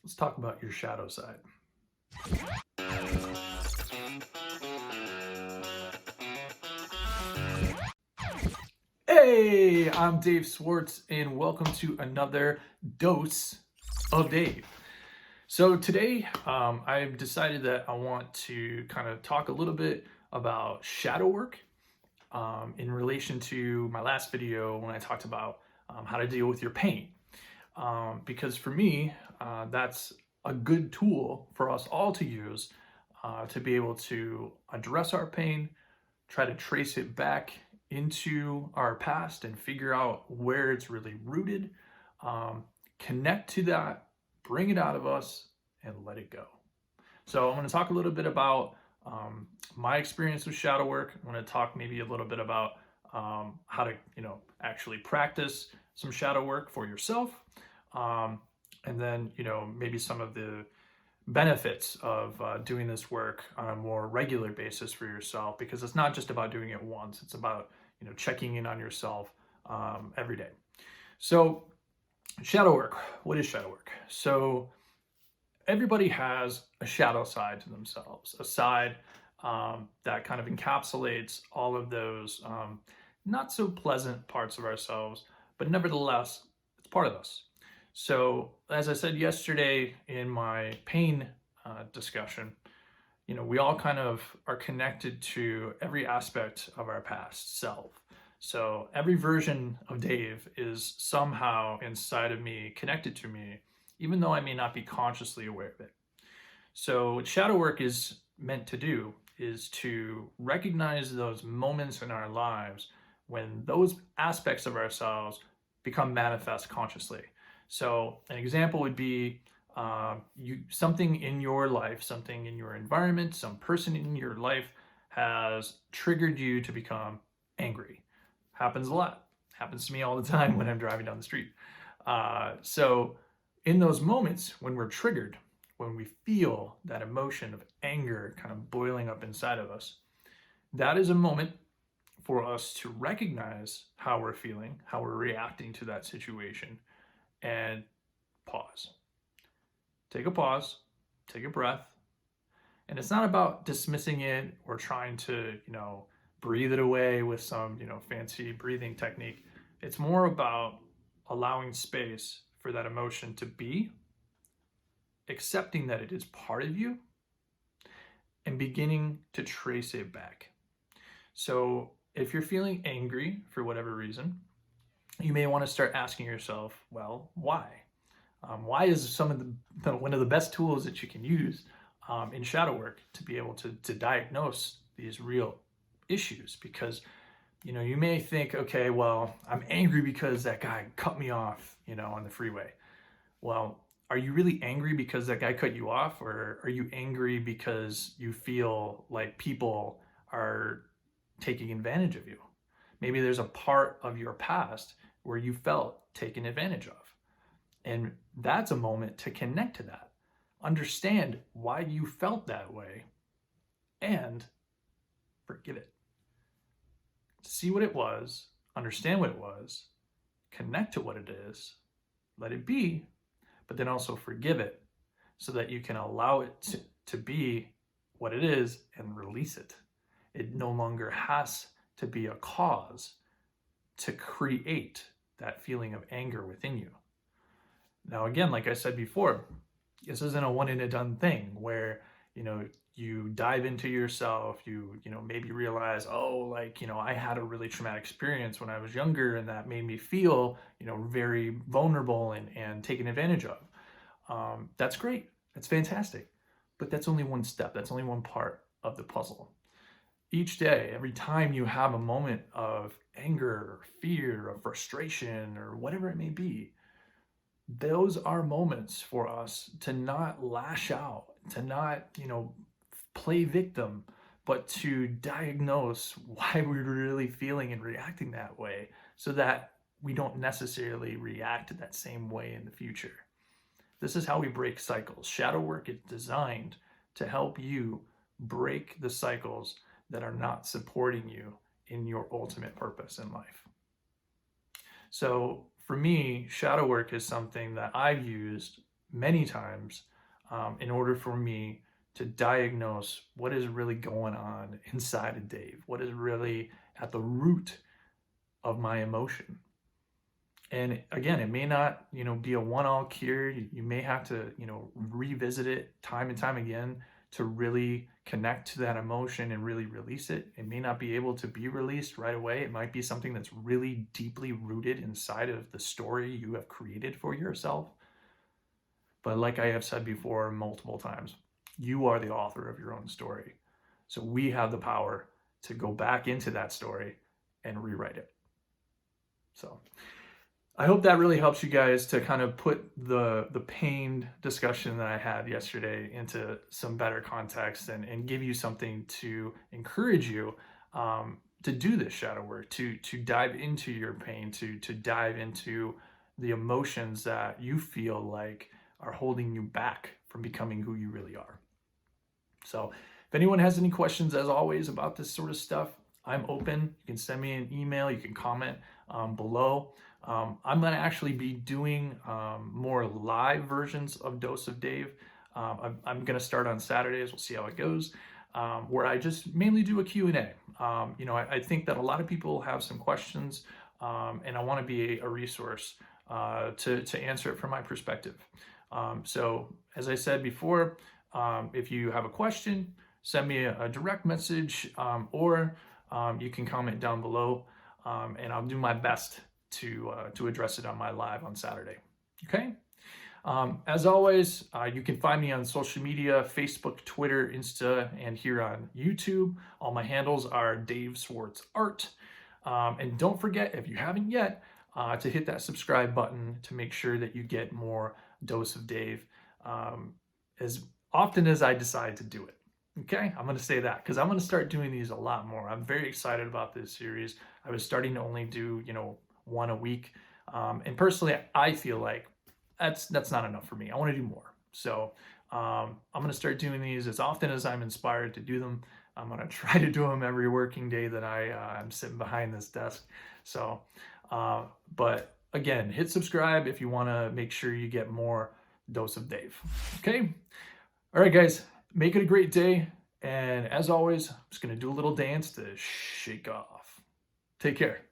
Let's talk about your shadow side. Hey, I'm Dave Swartz, and welcome to another dose of Dave. So today, I've decided that I want to kind of talk a little bit about shadow work in relation to my last video when I talked about how to deal with your pain. Because for me, that's a good tool for us all to use to be able to address our pain, try to trace it back into our past and figure out where it's really rooted, um, connect to that, bring it out of us, and let it go. So I'm going to talk a little bit about my experience with shadow work. I'm going to talk maybe a little bit about how to, actually practice some shadow work for yourself, um, and then, maybe some of the benefits of doing this work on a more regular basis for yourself, because it's not just about doing it once. It's about checking in on yourself every day. So shadow work, what is shadow work? So everybody has a shadow side to themselves, a side that kind of encapsulates all of those not so pleasant parts of ourselves, but nevertheless it's part of us. So, as I said yesterday in my pain discussion, we all kind of are connected to every aspect of our past self. So, every version of Dave is somehow inside of me, connected to me, even though I may not be consciously aware of it. So, what shadow work is meant to do is to recognize those moments in our lives when those aspects of ourselves become manifest consciously. So an example would be something in your life, something in your environment, some person in your life has triggered you to become angry. Happens a lot. Happens to me all the time when I'm driving down the street. So in those moments when we're triggered, when we feel that emotion of anger kind of boiling up inside of us, that is a moment for us to recognize how we're feeling, how we're reacting to that situation, and pause. Take a pause, take a breath. And it's not about dismissing it or trying to, breathe it away with some, fancy breathing technique. It's more about allowing space for that emotion to be, accepting that it is part of you, and beginning to trace it back. So if you're feeling angry for whatever reason, you may want to start asking yourself, well, why? Why is one of the best tools that you can use in shadow work to be able to diagnose these real issues? Because you may think, okay, well, I'm angry because that guy cut me off, on the freeway. Well, are you really angry because that guy cut you off, or are you angry because you feel like people are taking advantage of you? Maybe there's a part of your past where you felt taken advantage of. And that's a moment to connect to that. Understand why you felt that way and forgive it. See what it was, understand what it was, connect to what it is, let it be, but then also forgive it so that you can allow it to be what it is and release it. It no longer has to be a cause to create that feeling of anger within you. Now, again, like I said before, this isn't a one and a done thing where, you dive into yourself, you maybe realize, oh, I had a really traumatic experience when I was younger and that made me feel, very vulnerable and taken advantage of. That's great. That's fantastic. But that's only one step. That's only one part of the puzzle. Each day, every time you have a moment of anger or fear or frustration or whatever it may be, those are moments for us to not lash out, to not, play victim, but to diagnose why we're really feeling and reacting that way so that we don't necessarily react that same way in the future. This is how we break cycles. Shadow work is designed to help you break the cycles that are not supporting you in your ultimate purpose in life. So for me, shadow work is something that I've used many times in order for me to diagnose what is really going on inside of Dave, what is really at the root of my emotion. And again, it may not, be a one-all cure. You may have to, revisit it time and time again to really connect to that emotion and really release it. It may not be able to be released right away. It might be something that's really deeply rooted inside of the story you have created for yourself. But like I have said before multiple times, you are the author of your own story. So we have the power to go back into that story and rewrite it. So I hope that really helps you guys to kind of put the pained discussion that I had yesterday into some better context and give you something to encourage you to do this shadow work, to dive into your pain, to dive into the emotions that you feel like are holding you back from becoming who you really are. So if anyone has any questions, as always, about this sort of stuff, I'm open. You can send me an email. You can comment below. I'm going to actually be doing more live versions of Dose of Dave. I'm going to start on Saturdays. We'll see how it goes, where I just mainly do a Q&A. I think that a lot of people have some questions, and I want to be a resource to answer it from my perspective. So as I said before, if you have a question, send me a direct message, or you can comment down below, and I'll do my best to address it on my live on Saturday. Okay. As always, you can find me on social media: Facebook, Twitter, Insta, and here on YouTube. All my handles are Dave Swartz Art. And don't forget, if you haven't yet, to hit that subscribe button to make sure that you get more Dose of Dave as often as I decide to do it. Okay, I'm going to say that because I'm going to start doing these a lot more. I'm very excited about this series. I was starting to only do, one a week. And personally, I feel like that's not enough for me. I want to do more. So I'm going to start doing these as often as I'm inspired to do them. I'm going to try to do them every working day that I'm sitting behind this desk. So, but again, hit subscribe if you want to make sure you get more Dose of Dave. Okay. All right, guys, make it a great day. And as always, I'm just going to do a little dance to shake off. Take care.